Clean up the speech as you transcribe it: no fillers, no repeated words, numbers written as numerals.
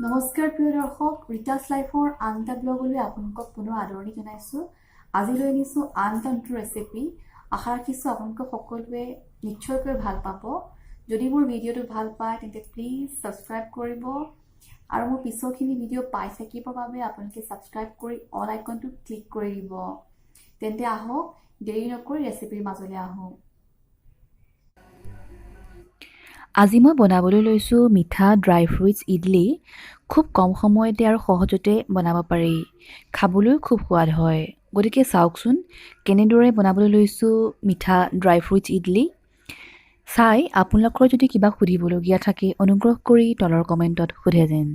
নমস্কাৰ প্ৰিয় দৰ্শক, ৰীতা স্লাইফৰ আন এটা ব্লগলৈ আপোনালোকক পুনৰ আদৰণি জনাইছোঁ। আজি লৈ আনিছোঁ আন এটা নতুন ৰেচিপি। আশা ৰাখিছোঁ আপোনালোকে সকলোৱে নিশ্চয়কৈ ভাল পাব। যদি মোৰ ভিডিঅ'টো ভাল পায় তেন্তে প্লিজ ছাবস্ক্ৰাইব কৰিব আৰু মোৰ পিছৰখিনি ভিডিঅ' পাই থাকিবৰ বাবে আপোনালোকে ছাবস্ক্ৰাইব কৰি অল আইকনটো ক্লিক কৰি দিব। তেন্তে আহক, দেৰি নকৰি ৰেচিপিৰ মাজলৈ আহোঁ। আজি মই বনাবলৈ লৈছোঁ মিঠা ড্ৰাই ফ্ৰুইটছ ইডলি। খুব কম সময়তে আৰু সহজতে বনাব পাৰি, খাবলৈ খুব সোৱাদ হয়। গতিকে চাওকচোন কেনেদৰে বনাবলৈ লৈছোঁ মিঠা ড্ৰাই ফ্ৰুইটছ ইডলি। চাই আপোনালোকৰ যদি কিবা সুধিবলগীয়া থাকে অনুগ্ৰহ কৰি তলৰ কমেণ্টত সোধে যেন।